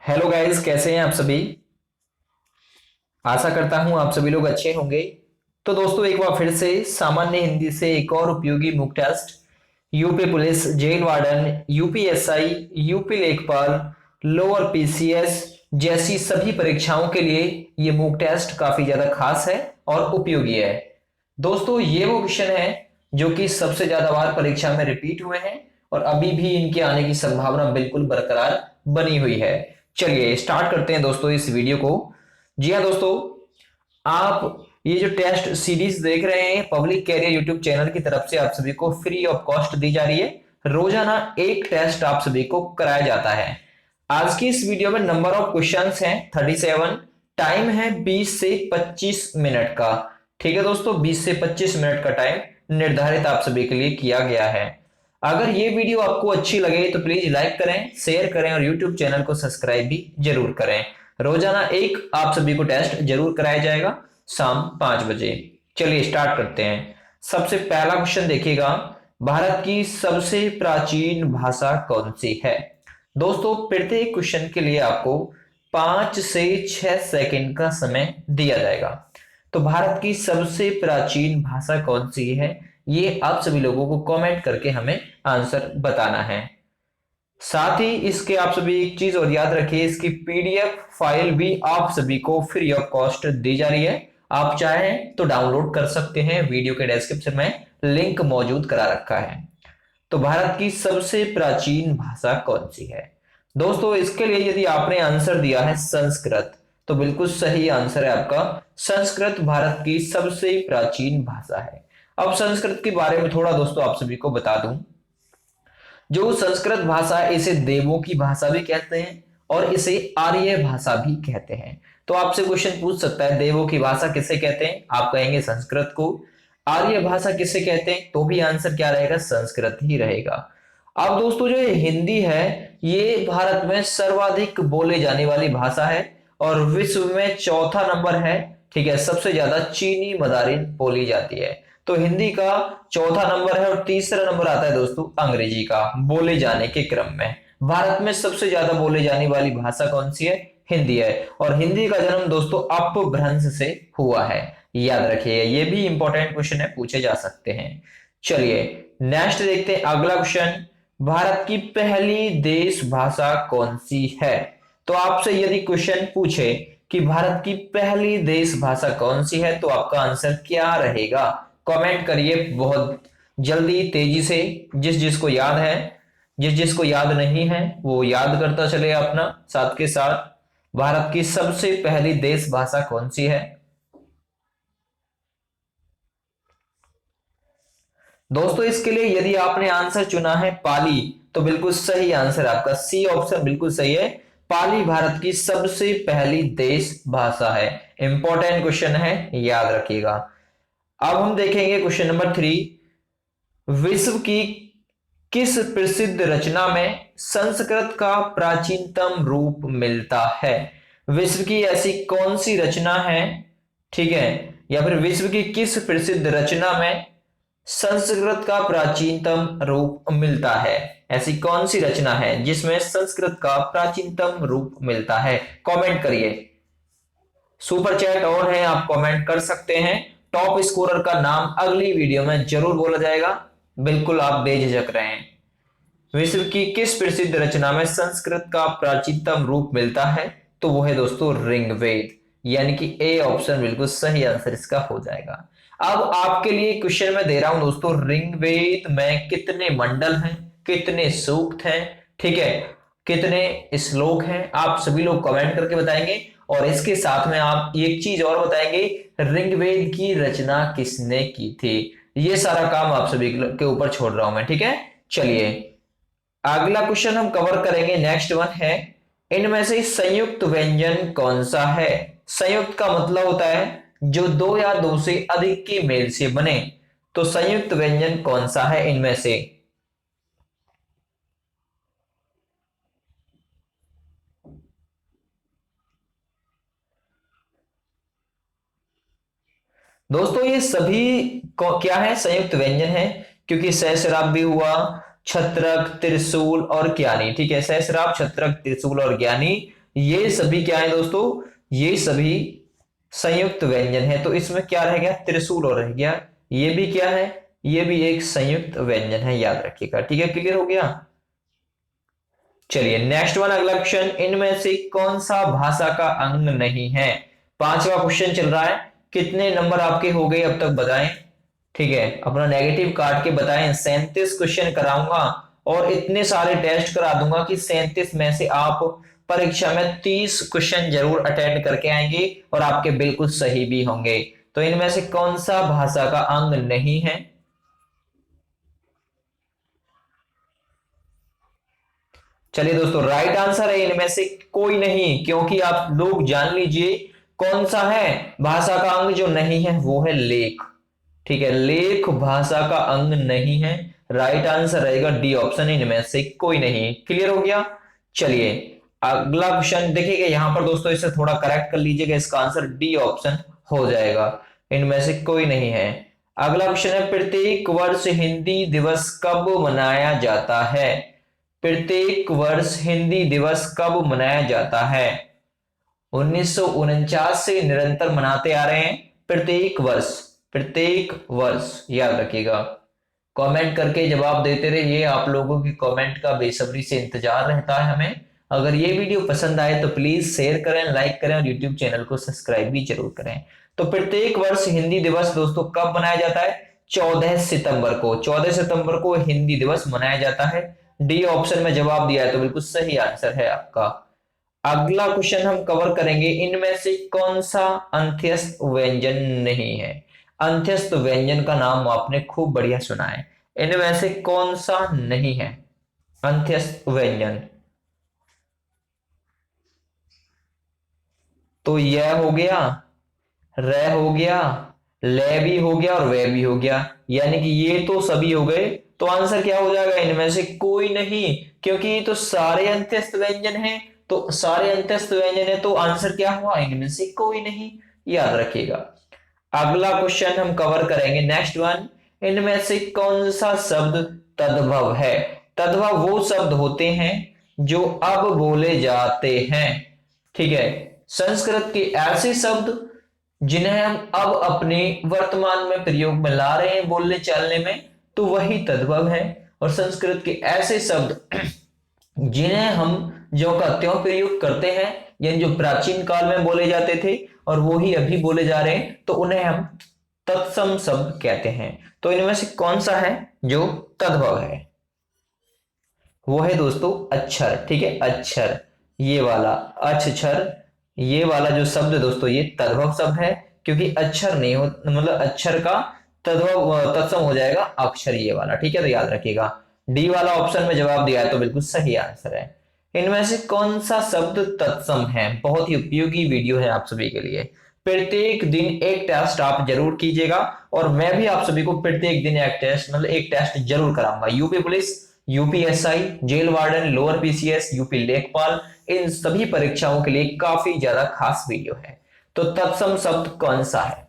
Hello guys, कैसे हैं आप सभी। आशा करता हूं आप सभी लोग अच्छे होंगे। तो दोस्तों, एक बार फिर से सामान्य हिंदी से एक और उपयोगी mock test, UP police jail warden, UPSI, UP लेखपाल, लोअर पीसीएस जैसी सभी परीक्षाओं के लिए ये मुक टेस्ट काफी ज्यादा खास है और उपयोगी है। दोस्तों, ये वो क्वेश्चन है जो कि सबसे ज्यादा बार परीक्षा में रिपीट हुए हैं और अभी भी इनके आने की संभावना बिल्कुल बरकरार बनी हुई है। चलिए स्टार्ट करते हैं दोस्तों इस वीडियो को। जी हाँ दोस्तों, आप ये जो टेस्ट सीरीज देख रहे हैं पब्लिक कैरियर यूट्यूब चैनल की तरफ से आप सभी को फ्री ऑफ कॉस्ट दी जा रही है। रोजाना एक टेस्ट आप सभी को कराया जाता है। आज की इस वीडियो में नंबर ऑफ क्वेश्चंस हैं 37। टाइम है 20 से 25 मिनट का। ठीक है दोस्तों, 20 से 25 मिनट का टाइम निर्धारित आप सभी के लिए किया गया है। अगर ये वीडियो आपको अच्छी लगे तो प्लीज लाइक करें, शेयर करें और यूट्यूब चैनल को सब्सक्राइब भी जरूर करें। रोजाना एक आप सभी को टेस्ट जरूर कराया जाएगा शाम 5 बजे। चलिए स्टार्ट करते हैं। सबसे पहला क्वेश्चन देखिएगा, भारत की सबसे प्राचीन भाषा कौन सी है। दोस्तों, प्रत्येक क्वेश्चन के लिए आपको 5 से 6 सेकंड का समय दिया जाएगा। तो भारत की सबसे प्राचीन भाषा कौन सी है, ये आप सभी लोगों को कमेंट करके हमें आंसर बताना है। साथ ही इसके आप सभी एक चीज और याद रखिए, इसकी पीडीएफ फाइल भी आप सभी को फ्री ऑफ कॉस्ट दी जा रही है। आप चाहें तो डाउनलोड कर सकते हैं, वीडियो के डिस्क्रिप्शन में लिंक मौजूद करा रखा है। तो भारत की सबसे प्राचीन भाषा कौन सी है। दोस्तों, इसके लिए यदि आपने आंसर दिया है संस्कृत, तो बिल्कुल सही आंसर है आपका। संस्कृत भारत की सबसे प्राचीन भाषा है। अब संस्कृत के बारे में थोड़ा दोस्तों आप सभी को बता दूं। जो संस्कृत भाषा है इसे देवों की भाषा भी कहते हैं और इसे आर्य भाषा भी कहते हैं। तो आपसे क्वेश्चन पूछ सकता है, देवों की भाषा किसे कहते हैं, आप कहेंगे संस्कृत को। आर्य भाषा किसे कहते हैं, तो भी आंसर क्या रहेगा, संस्कृत ही रहेगा। अब दोस्तों, जो ये हिंदी है ये भारत में सर्वाधिक बोले जाने वाली भाषा है और विश्व में चौथा नंबर है। ठीक है, सबसे ज्यादा चीनी मदारिन बोली जाती है। तो हिंदी का चौथा नंबर है और तीसरा नंबर आता है दोस्तों अंग्रेजी का बोले जाने के क्रम में। भारत में सबसे ज्यादा बोले जाने वाली भाषा कौन सी है, हिंदी है। और हिंदी का जन्म दोस्तों अपभ्रंश से हुआ है, याद रखिए। ये भी इंपॉर्टेंट क्वेश्चन है, पूछे जा सकते हैं। चलिए नेक्स्ट देखते हैं अगला क्वेश्चन, भारत की पहली देश भाषा कौन सी है। तो आपसे यदि क्वेश्चन पूछे कि भारत की पहली देश भाषा कौन सी है, तो आपका आंसर क्या रहेगा, कमेंट करिए बहुत जल्दी तेजी से। जिस जिसको याद है, जिस जिसको याद नहीं है वो याद करता चले अपना साथ के साथ। भारत की सबसे पहली देश भाषा कौन सी है। दोस्तों, इसके लिए यदि आपने आंसर चुना है पाली, तो बिल्कुल सही आंसर आपका सी ऑप्शन बिल्कुल सही है। पाली भारत की सबसे पहली देश भाषा है। इंपॉर्टेंट क्वेश्चन है, याद रखिएगा। अब हम देखेंगे क्वेश्चन नंबर 3, विश्व की किस प्रसिद्ध रचना में संस्कृत का प्राचीनतम रूप मिलता है। विश्व की ऐसी कौन सी रचना है, ठीक है, या फिर विश्व की किस प्रसिद्ध रचना में संस्कृत का प्राचीनतम रूप मिलता है। ऐसी कौन सी रचना है जिसमें संस्कृत का प्राचीनतम रूप मिलता है, कमेंट करिए। सुपर चैट ऑन है, आप कमेंट कर सकते हैं। टॉप स्कोरर का नाम अगली वीडियो में जरूर बोला जाएगा, बिल्कुल आप बेझिझक रहें। विश्व की किस प्रसिद्ध रचना में संस्कृत का प्राचीनतम रूप मिलता है, तो वो है दोस्तों ऋग्वेद, यानी कि ए ऑप्शन बिल्कुल सही आंसर इसका हो जाएगा। अब आपके लिए क्वेश्चन मैं दे रहा हूं दोस्तों, ऋग्वेद में कितने मंडल हैं, कितने सूक्त हैं, ठीक है, कितने श्लोक हैं, आप सभी लोग कमेंट करके बताएंगे। और इसके साथ में आप एक चीज और बताएंगे, ऋग्वेद की रचना किसने की थी। ये सारा काम आप सभी के ऊपर छोड़ रहा हूं मैं, ठीक है। चलिए अगला क्वेश्चन हम कवर करेंगे, नेक्स्ट वन है, इनमें से संयुक्त व्यंजन कौन सा है। संयुक्त का मतलब होता है जो दो या दो से अधिक के मेल से बने। तो संयुक्त व्यंजन कौन सा है इनमें से। दोस्तों, ये सभी क्या है, संयुक्त व्यंजन है। क्योंकि सहस्राब भी हुआ, छत्रक, त्रिशूल और ज्ञानी, ठीक है, सहस्राब, छत्रक, त्रिशूल और ज्ञानी ये सभी क्या है दोस्तों, ये सभी संयुक्त व्यंजन है। तो इसमें क्या रह गया, त्रिशूल और रह गया। ये भी क्या है, ये भी एक संयुक्त व्यंजन है, याद रखिएगा। ठीक है, क्लियर हो गया। चलिए नेक्स्ट वन, अगला क्वेश्चन, इनमें से कौन सा भाषा का अंग नहीं है। पांचवा क्वेश्चन चल रहा है। कितने नंबर आपके हो गए अब तक बताएं। ठीक है, अपना नेगेटिव काट के बताएं। 37 क्वेश्चन कराऊंगा और इतने सारे टेस्ट करा दूंगा कि 37 में से आप परीक्षा में 30 क्वेश्चन जरूर अटेंड करके आएंगे और आपके बिल्कुल सही भी होंगे। तो इनमें से कौन सा भाषा का अंग नहीं है। चलिए दोस्तों, राइट आंसर है इनमें से कोई नहीं, क्योंकि आप लोग जान लीजिए कौन सा है भाषा का अंग जो नहीं है, वो है लेख। ठीक है, लेख भाषा का अंग नहीं है। राइट आंसर रहेगा डी ऑप्शन, इनमें से कोई नहीं। क्लियर हो गया। चलिए अगला क्वेश्चन देखिएगा यहां पर दोस्तों, इसे थोड़ा करेक्ट कर लीजिएगा, इसका आंसर डी ऑप्शन हो जाएगा, इनमें से कोई नहीं है। अगला क्वेश्चन है, प्रत्येक वर्ष हिंदी दिवस कब मनाया जाता है। प्रत्येक वर्ष हिंदी दिवस कब मनाया जाता है। 1949 से निरंतर मनाते आ रहे हैं प्रत्येक वर्ष। प्रत्येक वर्ष याद रखिएगा। कमेंट करके जवाब देते रहिए, आप लोगों की कमेंट का बेसब्री से इंतजार रहता है हमें। अगर ये वीडियो पसंद आए तो प्लीज शेयर करें, लाइक करें और यूट्यूब चैनल को सब्सक्राइब भी जरूर करें। तो प्रत्येक वर्ष हिंदी दिवस दोस्तों कब मनाया जाता है, 14 सितंबर को। 14 सितंबर को हिंदी दिवस मनाया जाता है। डी ऑप्शन में जवाब दिया है तो बिल्कुल सही आंसर है आपका। अगला क्वेश्चन हम कवर करेंगे, इनमें से कौन सा अंत्यस्थ व्यंजन नहीं है। अंत्यस्थ व्यंजन का नाम आपने खूब बढ़िया सुना है, इनमें से कौन सा नहीं है अंत्यस्थ व्यंजन। तो यह हो गया, र हो गया, ले भी हो गया और वे भी हो गया, यानी कि ये तो सभी हो गए। तो आंसर क्या हो जाएगा, इनमें से कोई नहीं, क्योंकि ये तो सारे अंत्यस्थ व्यंजन हैं। तो सारे अंत्यस्थ व्यंजन है तो आंसर क्या हुआ, इनमें से कोई नहीं, याद रखिएगा। अगला क्वेश्चन हम कवर करेंगे, नेक्स्ट वन, इनमें से कौन सा शब्द तद्भव है। तद्भव वो शब्द होते हैं जो अब बोले जाते हैं। ठीक है, संस्कृत के ऐसे शब्द जिन्हें हम अब अपने वर्तमान में प्रयोग में ला रहे हैं बोलने चालने में, तो वही तद्भव है। और संस्कृत के ऐसे शब्द जिन्हें हम ज्यों का त्यों प्रयोग करते हैं, यानी जो प्राचीन काल में बोले जाते थे और वो ही अभी बोले जा रहे हैं, तो उन्हें हम तत्सम शब्द कहते हैं। तो इनमें से कौन सा है जो तद्भव है, वो है दोस्तों अक्षर। ठीक है, अक्षर, ये वाला अक्षर, ये वाला जो शब्द है दोस्तों ये तद्भव शब्द है, क्योंकि अक्षर नहीं हो, मतलब अक्षर का तद्भव तत्सम हो जाएगा अक्षर, ये वाला। ठीक है, तो याद रखिएगा। डी वाला ऑप्शन में जवाब दिया है तो बिल्कुल सही आंसर है। इनमें से कौन सा शब्द तत्सम है, बहुत ही उपयोगी वीडियो है आप सभी के लिए। प्रत्येक दिन एक टेस्ट आप जरूर कीजिएगा और मैं भी आप सभी को प्रत्येक दिन एक टेस्ट, मतलब एक टेस्ट जरूर कराऊंगा। UP police, UPSI, jail warden, lower PCS, UP लेखपाल, इन सभी परीक्षाओं के लिए काफी ज्यादा खास वीडियो है। तो तत्सम शब्द कौन सा है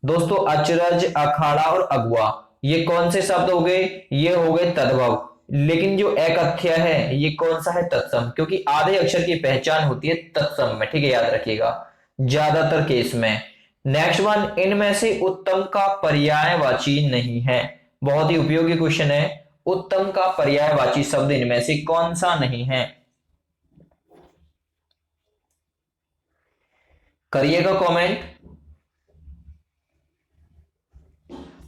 दोस्तों, अचरज, अखाड़ा और अगुआ, ये कौन से शब्द हो गए, ये हो गए तद्भव। लेकिन जो एकथ्य है ये कौन सा है, तत्सम, क्योंकि आधे अक्षर की पहचान होती है तत्सम में। ठीक है, याद रखिएगा ज्यादातर केस में। नेक्स्ट वन, इनमें से उत्तम का पर्यायवाची नहीं है। बहुत ही उपयोगी क्वेश्चन है, उत्तम का पर्यायवाची शब्द इनमें से कौन सा नहीं है, करिएगा कमेंट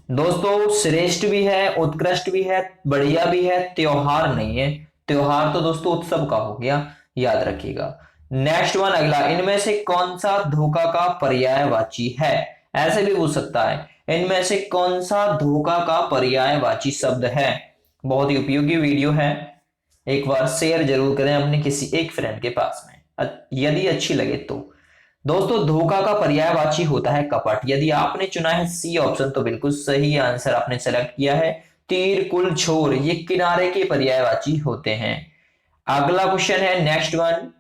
दोस्तों। श्रेष्ठ भी है, उत्कृष्ट भी है, बढ़िया भी है, त्योहार नहीं है। त्योहार तो दोस्तों उत्सव का हो गया, याद रखिएगा। नेक्स्ट वन अगला, इनमें से कौन सा धोखा का पर्यायवाची है। ऐसे भी पूछ सकता है, इनमें से कौन सा धोखा का पर्यायवाची शब्द है। बहुत ही उपयोगी वीडियो है, एक बार शेयर जरूर करें अपने किसी एक फ्रेंड के पास में यदि अच्छी लगे तो। दोस्तों धोखा का पर्यायवाची होता है कपट। यदि आपने चुना है सी ऑप्शन तो बिल्कुल सही आंसर आपने सेलेक्ट किया है। तीर, कुल, छोर ये किनारे के पर्यायवाची होते हैं। अगला क्वेश्चन है नेक्स्ट वन,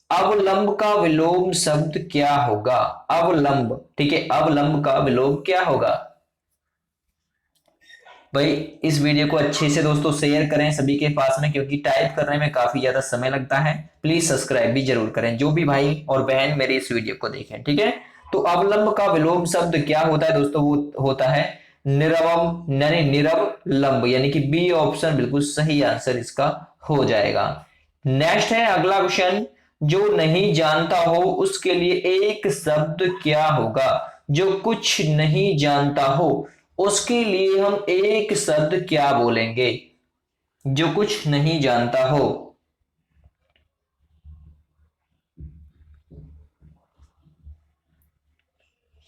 अवलंब का विलोम शब्द क्या होगा। अवलंब, ठीक है, अवलंब का विलोम क्या होगा। भाई इस वीडियो को अच्छे से दोस्तों शेयर करें सभी के पास में, क्योंकि टाइप करने में काफी ज्यादा समय लगता है। प्लीज सब्सक्राइब भी जरूर करें जो भी भाई और बहन मेरी इस वीडियो को देखें, ठीक है। तो अवलंब का विलोम शब्द क्या होता है दोस्तों, वो होता है निरवम, यानी निरवलंब, यानी कि बी ऑप्शन बिल्कुल सही आंसर इसका हो जाएगा। नेक्स्ट है अगला क्वेश्चन, जो नहीं जानता हो उसके लिए एक शब्द क्या होगा। जो कुछ नहीं जानता हो उसके लिए हम एक शब्द क्या बोलेंगे। जो कुछ नहीं जानता हो,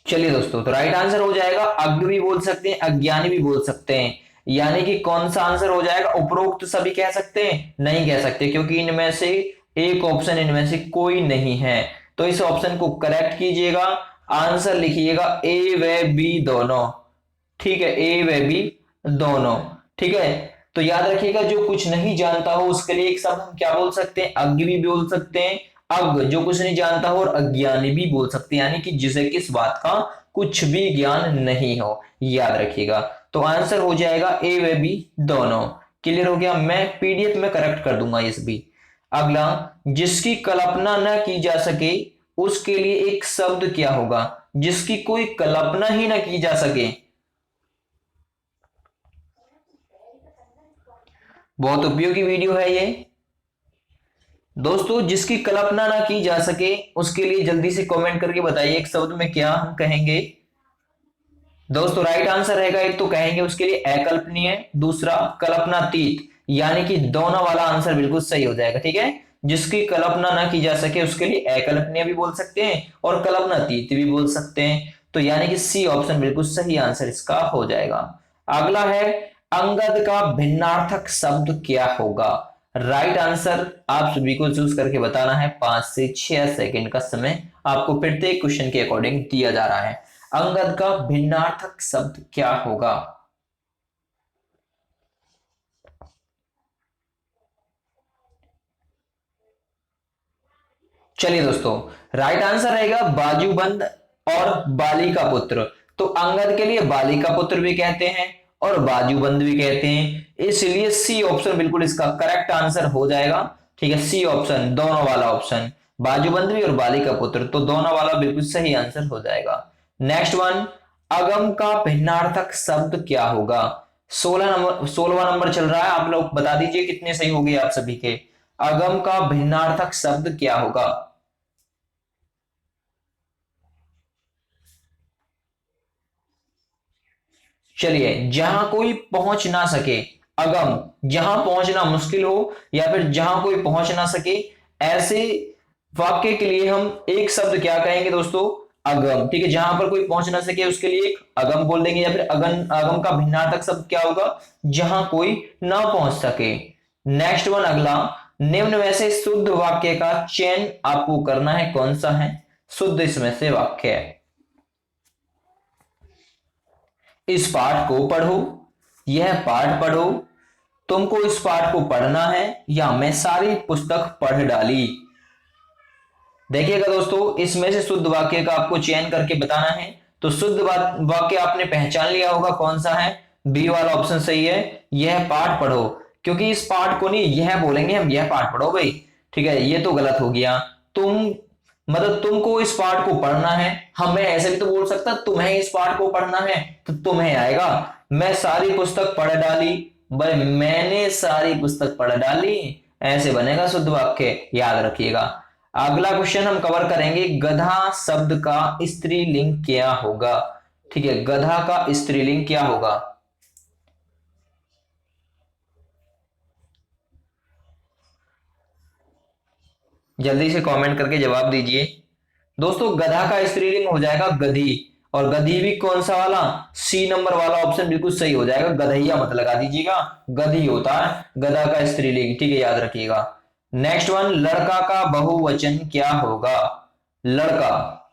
चलिए दोस्तों, तो राइट आंसर हो जाएगा अज्ञ भी बोल सकते हैं, अज्ञानी भी बोल सकते हैं। यानी कि कौन सा आंसर हो जाएगा, उपरोक्त सभी कह सकते हैं, नहीं कह सकते, क्योंकि इनमें से एक ऑप्शन इनमें से कोई नहीं है। तो इस ऑप्शन को करेक्ट कीजिएगा, आंसर लिखिएगा ए व बी दोनों, ठीक है, ए व बी दोनों, ठीक है। तो याद रखिएगा, जो कुछ नहीं जानता हो उसके लिए एक शब्द हम क्या बोल सकते हैं, अज्ञ भी बोल सकते हैं, अज्ञ जो कुछ नहीं जानता हो, और अज्ञानी भी बोल सकते हैं, यानी कि जिसे किस बात का कुछ भी ज्ञान नहीं हो, याद रखिएगा। तो आंसर हो जाएगा ए व बी दोनों। क्लियर हो गया, मैं पीडीएफ में करेक्ट कर दूंगा इस भी। अगला, जिसकी कल्पना न की जा सके उसके लिए एक शब्द क्या होगा। जिसकी कोई कल्पना ही ना की जा सके, बहुत उपयोगी वीडियो है ये दोस्तों। जिसकी कल्पना ना की जा सके उसके लिए जल्दी से कमेंट करके बताइए एक शब्द में क्या हम कहेंगे दोस्तों। राइट आंसर रहेगा, एक तो कहेंगे उसके लिए अकल्पनीय, दूसरा कल्पनातीत, यानी कि दोनों वाला आंसर बिल्कुल सही हो जाएगा, ठीक है। जिसकी कल्पना ना की जा सके उसके लिए अकल्पनीय भी बोल सकते हैं और कल्पनातीत भी बोल सकते हैं। तो यानी कि सी ऑप्शन बिल्कुल सही आंसर इसका हो जाएगा। अगला है, अंगद का भिन्नार्थक शब्द क्या होगा। राइट आंसर आप सभी को चूज करके बताना है। 5 से 6 सेकंड का समय आपको प्रत्येक क्वेश्चन के अकॉर्डिंग दिया जा रहा है। अंगद का भिन्नार्थक शब्द क्या होगा। चलिए दोस्तों, राइट आंसर रहेगा बाजूबंद और बाली का पुत्र। तो अंगद के लिए बाली का पुत्र भी कहते हैं और बाजूबंद भी कहते हैं, इसलिए सी ऑप्शन बिल्कुल इसका करेक्ट आंसर हो जाएगा, ठीक है। सी ऑप्शन, दोनों वाला ऑप्शन, बाजूबंद भी और बाली का पुत्र, तो दोनों वाला बिल्कुल सही आंसर हो जाएगा। नेक्स्ट वन, अगम का भिन्नार्थक शब्द क्या होगा। 16वां नंबर चल रहा है, आप लोग बता दीजिए कितने सही हो गए आप सभी के। अगम का भिन्नार्थक शब्द क्या होगा। चलिए, जहां कोई पहुंच ना सके, अगम, जहां पहुंचना मुश्किल हो या फिर जहां कोई पहुंच ना सके, ऐसे वाक्य के लिए हम एक शब्द क्या कहेंगे दोस्तों, अगम, ठीक है। जहां पर कोई पहुंच ना सके उसके लिए एक अगम बोल देंगे, या फिर अगम, अगम का भिन्नार्थक शब्द क्या होगा, जहां कोई ना पहुंच सके। नेक्स्ट वन, अगला, निम्न में से शुद्ध वाक्य का चयन आपको करना है, कौन सा है शुद्ध इसमें से वाक्य है। इस पाठ को पढ़ो, यह पाठ पढ़ो, तुमको इस पाठ को पढ़ना है, या मैं सारी पुस्तक पढ़ डाली। देखिएगा दोस्तों, इसमें से शुद्ध वाक्य का आपको चयन करके बताना है। तो शुद्ध वाक्य आपने पहचान लिया होगा कौन सा है, बी वाला ऑप्शन सही है, यह पाठ पढ़ो। क्योंकि इस पाठ को नहीं यह बोलेंगे हम, यह पाठ पढ़ो भाई, ठीक है, ये तो गलत हो गया। तुम, मतलब तुमको इस पाठ को पढ़ना है, हमें ऐसे भी तो बोल सकता तुम्हें इस पाठ को पढ़ना है, तो तुम्हें आएगा मैं सारी पुस्तक पढ़ डाली, भाई मैंने सारी पुस्तक पढ़ डाली, ऐसे बनेगा शुद्ध वाक्य, याद रखिएगा। अगला क्वेश्चन हम कवर करेंगे, गधा शब्द का स्त्रीलिंग क्या होगा, ठीक है। गधा का स्त्रीलिंग क्या होगा, जल्दी से कमेंट करके जवाब दीजिए दोस्तों। गधा का स्त्रीलिंग हो जाएगा गधी, और गधी भी कौन सा वाला, सी नंबर वाला ऑप्शन बिल्कुल सही हो जाएगा, गधैया मत लगा दीजिएगा, गधी होता है गधा का स्त्रीलिंग, ठीक है, याद रखिएगा। नेक्स्ट वन, लड़का का बहुवचन क्या होगा। लड़का,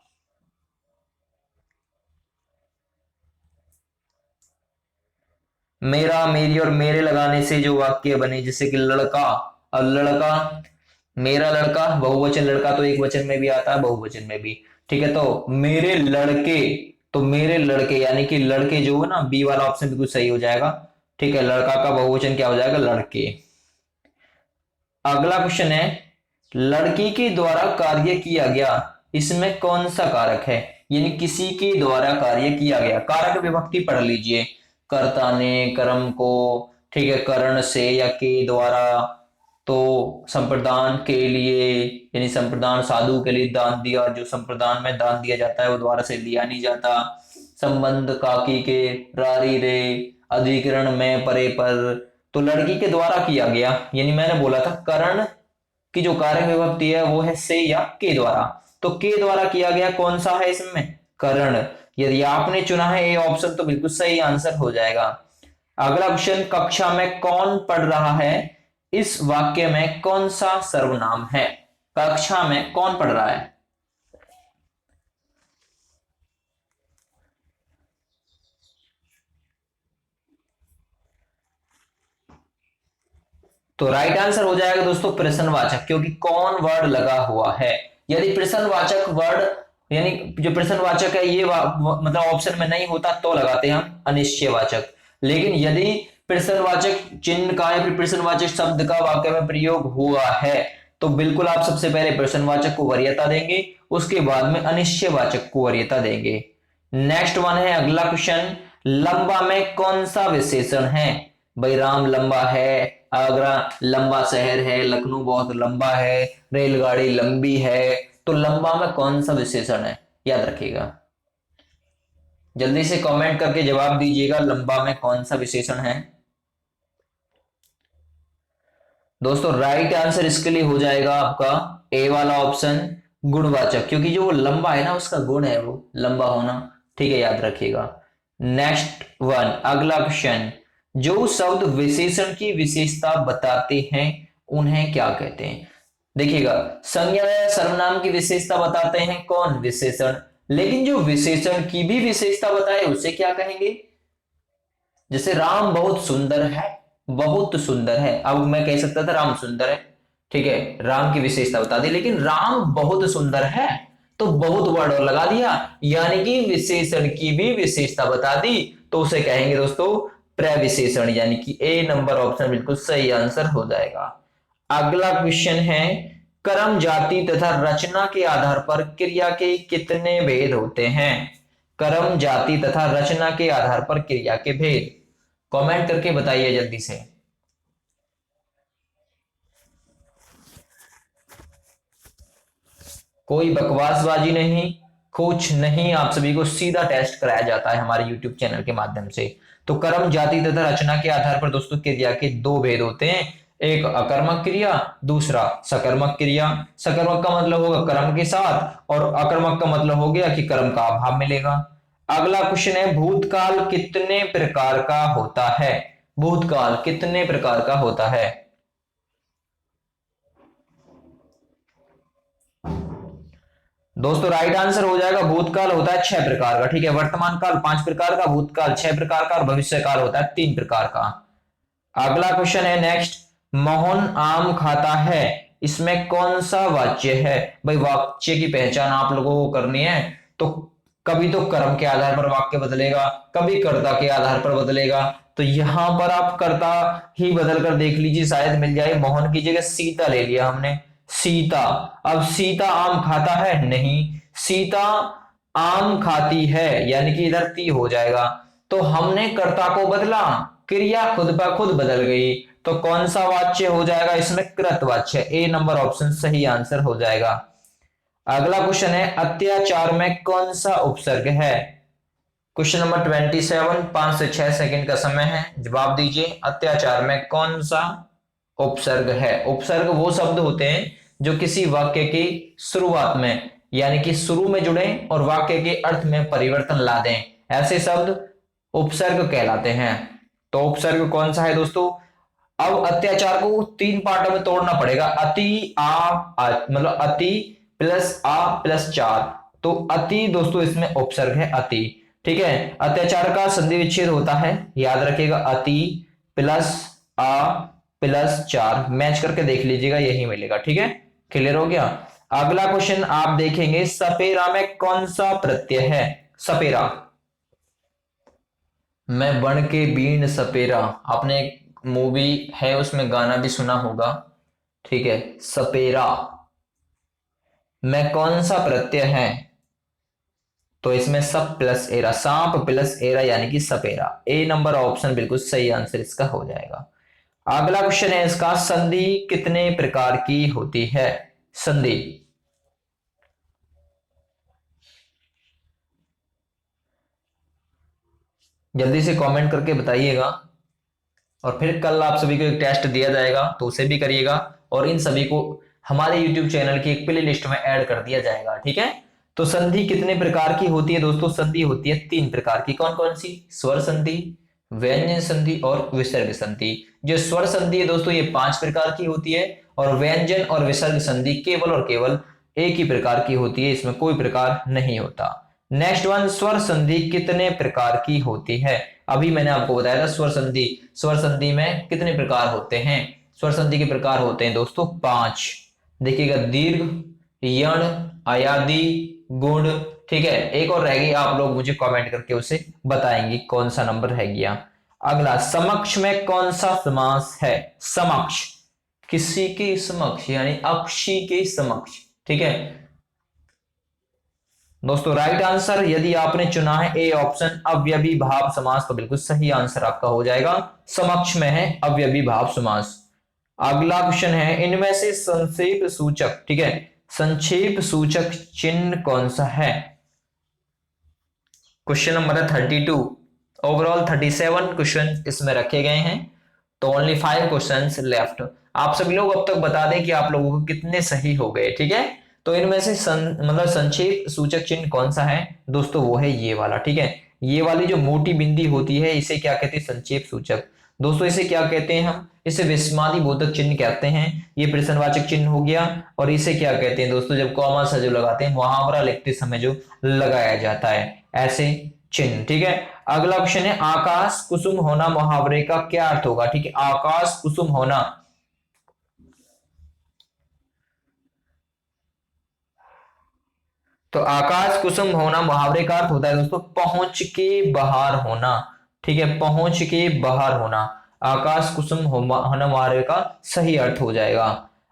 मेरा, मेरी और मेरे लगाने से जो वाक्य बने, जैसे कि लड़का और लड़का, मेरा लड़का बहुवचन, लड़का तो एक वचन में भी आता है बहुवचन में भी, ठीक है। तो मेरे लड़के, तो मेरे लड़के यानी कि लड़के जो है ना, बी वाला ऑप्शन बिल्कुल सही हो जाएगा। ठीक है, लड़का का बहुवचन क्या हो जाएगा, लड़के। अगला क्वेश्चन है, लड़की के द्वारा कार्य किया गया, इसमें कौन सा कारक है, यानी किसी के द्वारा कार्य किया गया। कारक विभक्ति पढ़ लीजिए, कर्ता ने, कर्म को, ठीक है, करण से या के द्वारा। तो संप्रदान के लिए, यानी संप्रदान साधु के लिए दान दिया, जो संप्रदान में दान दिया जाता है वो द्वारा से लिया नहीं जाता। संबंध काकी के, रारी रे, अधिकरण में, परे पर। तो लड़की के द्वारा किया गया, यानी मैंने बोला था करण की जो कारक विभक्ति है वो है से या के द्वारा। तो के द्वारा किया गया कौन सा है इसमें, करण। यदि आपने चुना है ए ऑप्शन तो बिल्कुल सही आंसर हो जाएगा। अगला क्वेश्चन, कक्षा में कौन पढ़ रहा है, इस वाक्य में कौन सा सर्वनाम है। कक्षा में कौन पढ़ रहा है, तो राइट आंसर हो जाएगा दोस्तों प्रश्नवाचक, क्योंकि कौन वर्ड लगा हुआ है। यदि प्रश्नवाचक वर्ड, यानी जो प्रश्नवाचक है ये मतलब ऑप्शन में नहीं होता तो लगाते हैं हम अनिश्चयवाचक। लेकिन यदि प्रश्नवाचक चिन्ह का या फिर प्रश्नवाचक शब्द का वाक्य में प्रयोग हुआ है तो बिल्कुल आप सबसे पहले प्रश्नवाचक को वरीयता देंगे, उसके बाद में अनिश्चयवाचक को वरीयता देंगे। नेक्स्ट वन है अगला क्वेश्चन, लंबा में कौन सा विशेषण है। भाई राम लंबा है, आगरा लंबा शहर है, लखनऊ बहुत लंबा है, रेलगाड़ी लंबी है। तो लंबा में कौन सा विशेषण है, याद रखिएगा। जल्दी से कमेंट करके जवाब दीजिएगा, लंबा में कौन सा विशेषण है। दोस्तों राइट आंसर इसके लिए हो जाएगा आपका ए वाला ऑप्शन, गुणवाचक, क्योंकि जो वो लंबा है ना उसका गुण है वो लंबा होना। ठीक है, याद रखिएगा। नेक्स्ट वन अगला क्वेश्चन, जो शब्द विशेषण की विशेषता बताते हैं उन्हें क्या कहते हैं। देखिएगा, संज्ञा या सर्वनाम की विशेषता बताते हैं कौन, विशेषण। लेकिन जो विशेषण की भी विशेषता बताए उसे क्या कहेंगे। जैसे राम बहुत सुंदर है, बहुत सुंदर है, अब मैं कह सकता था राम सुंदर है, ठीक है, राम की विशेषता बता दी। लेकिन राम बहुत सुंदर है तो बहुत वर्ड और लगा दिया, यानी कि विशेषण की भी विशेषता बता दी, तो उसे कहेंगे दोस्तों प्रविशेषण, यानी कि ए नंबर ऑप्शन बिल्कुल सही आंसर हो जाएगा। अगला क्वेश्चन है, कर्म जाति तथा रचना के आधार पर क्रिया के कितने भेद होते हैं। कर्म जाति तथा रचना के आधार पर क्रिया के भेद, कमेंट करके बताइए जल्दी से। कोई बकवासबाजी नहीं, कुछ नहीं, आप सभी को सीधा टेस्ट कराया जाता है हमारे YouTube चैनल के माध्यम से। तो कर्म जाति तथा रचना के आधार पर दोस्तों क्रिया के दो भेद होते हैं, एक अकर्मक क्रिया, दूसरा सकर्मक क्रिया। सकर्मक का मतलब होगा कर्म के साथ और अकर्मक का मतलब हो गया कि कर्म का अभाव मिलेगा। अगला क्वेश्चन है, भूतकाल कितने प्रकार का होता है। भूतकाल कितने प्रकार का होता है। दोस्तों राइट आंसर हो जाएगा भूतकाल होता है 6 प्रकार का। ठीक है, वर्तमान काल 5 प्रकार का, भूतकाल 6 प्रकार का और भविष्य काल होता है 3 प्रकार का। अगला क्वेश्चन है नेक्स्ट, मोहन आम खाता है, इसमें कौन सा वाच्य है। भाई वाच्य की पहचान आप लोगों को करनी है, तो कभी तो कर्म के आधार पर वाक्य बदलेगा, कभी कर्ता के आधार पर बदलेगा। तो यहां पर आप कर्ता ही बदल कर देख लीजिए, शायद मिल जाए। मोहन की जगह सीता ले लिया हमने, सीता। अब सीता आम खाता है, नहीं, सीता आम खाती है, यानी कि इधर ती हो जाएगा। तो हमने कर्ता को बदला, क्रिया खुद ब खुद बदल गई, तो कौन सा वाच्य हो जाएगा इसमें, कृतवाच्य। ए नंबर ऑप्शन सही आंसर हो जाएगा। अगला क्वेश्चन है, अत्याचार में कौन सा उपसर्ग है। क्वेश्चन नंबर 27, 5 से 6 सेकंड का समय है, जवाब दीजिए। अत्याचार में कौन सा उपसर्ग है। उपसर्ग वो शब्द होते हैं जो किसी वाक्य की शुरुआत में, यानी कि शुरू में जुड़े और वाक्य के अर्थ में परिवर्तन ला दें, ऐसे शब्द उपसर्ग कहलाते हैं। तो उपसर्ग कौन सा है दोस्तों। अब अत्याचार को 3 पार्टों में तोड़ना पड़ेगा। मतलब अति प्लस आ प्लस चार, तो अति दोस्तों इसमें उपसर्ग है, अति। ठीक है, अत्याचार का संधि विच्छेद होता है, याद रखिएगा, अति प्लस आ प्लस चार, मैच करके देख लीजिएगा, यही मिलेगा। ठीक है, क्लियर हो गया। अगला क्वेश्चन आप देखेंगे, सपेरा में कौन सा प्रत्यय है। सपेरा, मैं बन के बीन सपेरा, आपने एक मूवी है उसमें गाना भी सुना होगा, ठीक है, सपेरा में कौन सा प्रत्यय है? तो इसमें सब प्लस एरा, सांप प्लस एरा यानी कि सपेरा। ए नंबर ऑप्शन बिल्कुल सही आंसर इसका हो जाएगा। अगला क्वेश्चन है इसका, संधि कितने प्रकार की होती है? संधि, जल्दी से कमेंट करके बताइएगा। और फिर कल आप सभी को एक टेस्ट दिया जाएगा तो उसे भी करिएगा, और इन सभी को हमारे YouTube चैनल की एक प्ले लिस्ट में ऐड कर दिया जाएगा, ठीक है। तो संधि कितने प्रकार की होती है दोस्तों? संधि होती है 3 प्रकार की। कौन कौन सी? स्वर संधि, व्यंजन संधि और विसर्ग संधि। जो स्वर संधि है दोस्तों ये 5 प्रकार की होती है, और व्यंजन और विसर्ग संधि केवल और केवल एक ही प्रकार की होती है, इसमें कोई प्रकार नहीं होता। नेक्स्ट वन, स्वर संधि कितने प्रकार की होती है? अभी मैंने आपको बताया था स्वर संधि, स्वर संधि में कितने प्रकार होते हैं? स्वर संधि के प्रकार होते हैं दोस्तों 5। देखिएगा, दीर्घ, यण, अयादि, गुण, ठीक है। एक और रह गई, आप लोग मुझे कमेंट करके उसे बताएंगे कौन सा नंबर रह गया। अगला, समक्ष में कौन सा समास है? समक्ष, किसी के समक्ष यानी अक्षी के समक्ष, ठीक है दोस्तों। राइट आंसर यदि आपने चुना है ए ऑप्शन, अव्ययी भाव समास, तो बिल्कुल सही आंसर आपका हो जाएगा। समक्ष में है अव्ययी भाव समास। अगला क्वेश्चन है, इनमें से संक्षेप सूचक, ठीक है, संक्षेप सूचक चिन्ह कौन सा है? क्वेश्चन नंबर है 32। ओवरऑल 37 क्वेश्चन इसमें रखे गए हैं, तो ओनली 5 क्वेश्चंस लेफ्ट। आप सभी लोग अब तक बता दें कि आप लोगों को कितने सही हो गए, ठीक है। तो इनमें से मतलब संक्षेप सूचक चिन्ह कौन सा है दोस्तों? वो है ये वाला, ठीक है। ये वाली जो मोटी बिंदी होती है इसे क्या कहते हैं? संक्षेप सूचक। दोस्तों इसे क्या कहते हैं हम? इसे विस्मादी बोधक चिन्ह कहते हैं। ये प्रश्नवाचक चिन्ह हो गया। और इसे क्या कहते हैं दोस्तों? जब कॉमा सा जो लगाते हैं, मुहावरा लिखते समय जो लगाया जाता है, ऐसे चिन्ह, ठीक है। अगला क्वेश्चन है, आकाश कुसुम होना मुहावरे का क्या अर्थ होगा? ठीक है, आकाश कुसुम होना, तो आकाश कुसुम होना मुहावरे का अर्थ होता है दोस्तों पहुंच के बाहर होना, ठीक है, पहुंच के बाहर होना। आकाश कुसुम होना मुहावरे का सही अर्थ हो जाएगा।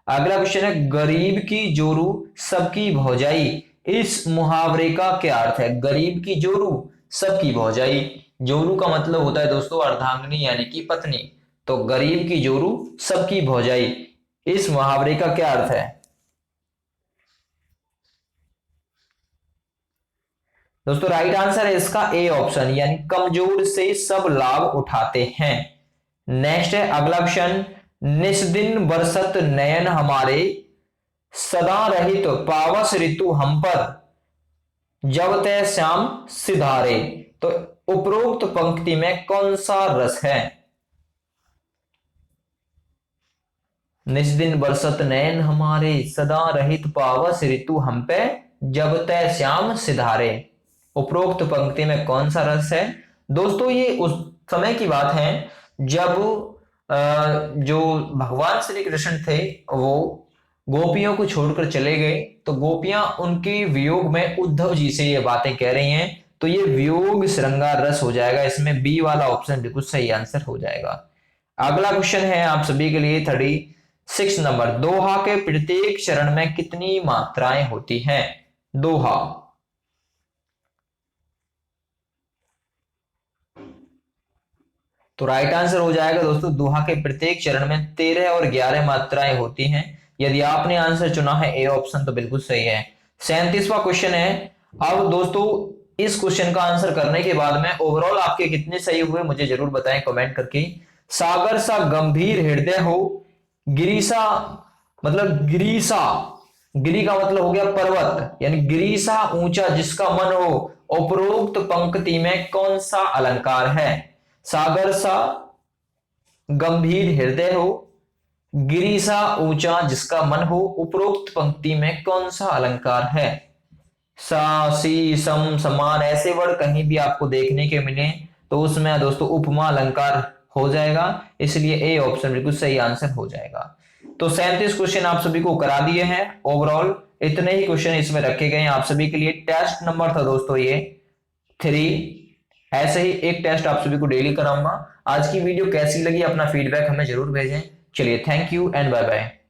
अगला क्वेश्चन है, गरीब की जोरू सबकी भौजाई, इस मुहावरे का क्या अर्थ है? गरीब की जोरू सबकी भौजाई, जोरू का मतलब होता है दोस्तों अर्धांगिनी यानी कि पत्नी। तो गरीब की जोरू सबकी भौजाई, इस मुहावरे का क्या अर्थ है दोस्तों? राइट आंसर है इसका ए ऑप्शन, यानी कमजोर से सब लाभ उठाते हैं। नेक्स्ट है अगला क्वेश्चन, निस्दिन बरसत नयन हमारे, सदा रहित पावस ऋतु हम पर, जब तय श्याम सिधारे। तो उपरोक्त पंक्ति में कौन सा रस है? निस्दिन बरसत नयन हमारे, सदा रहित पावस ऋतु हम पे, जब तय श्याम सिधारे। उपरोक्त पंक्ति में कौन सा रस है? दोस्तों ये उस समय की बात है जब जो भगवान श्री कृष्ण थे वो गोपियों को छोड़कर चले गए, तो गोपियां उनके वियोग में उद्धव जी से ये बातें कह रही हैं, तो ये वियोग श्रृंगार रस हो जाएगा। इसमें बी वाला ऑप्शन बिल्कुल सही आंसर हो जाएगा। अगला क्वेश्चन है आप सभी के लिए 36 नंबर, दोहा के प्रत्येक चरण में कितनी मात्राएं होती हैं? दोहा, तो राइट आंसर हो जाएगा दोस्तों दोहा के प्रत्येक चरण में 13 और 11 मात्राएं होती हैं। यदि आपने आंसर चुना है ए ऑप्शन तो बिल्कुल सही है। 37वां क्वेश्चन है। अब दोस्तों इस क्वेश्चन का आंसर करने के बाद में ओवरऑल आपके कितने सही हुए मुझे जरूर बताएं कमेंट करके। सागर सा गंभीर हृदय हो, गिरीसा, मतलब गिरीसा, गिरी का मतलब हो गया पर्वत, यानी गिरीसा ऊंचा जिसका मन हो, उपरोक्त पंक्ति में कौन सा अलंकार है? सागर सा गंभीर हृदय हो, गिरीसा ऊंचा जिसका मन हो, उपरोक्त पंक्ति में कौन सा अलंकार है? सा, सी, सम, समान ऐसे वर्ड कहीं भी आपको देखने के मिले तो उसमें दोस्तों उपमा अलंकार हो जाएगा, इसलिए ए ऑप्शन बिल्कुल सही आंसर हो जाएगा। तो 37 क्वेश्चन आप सभी को करा दिए हैं। ओवरऑल इतने ही क्वेश्चन इसमें रखे गए हैं आप सभी के लिए। टेस्ट नंबर था दोस्तों ये 3, ऐसे ही एक टेस्ट आप सभी को डेली कराऊंगा। आज की वीडियो कैसी लगी अपना फीडबैक हमें जरूर भेजें। चलिए, thank you and bye bye.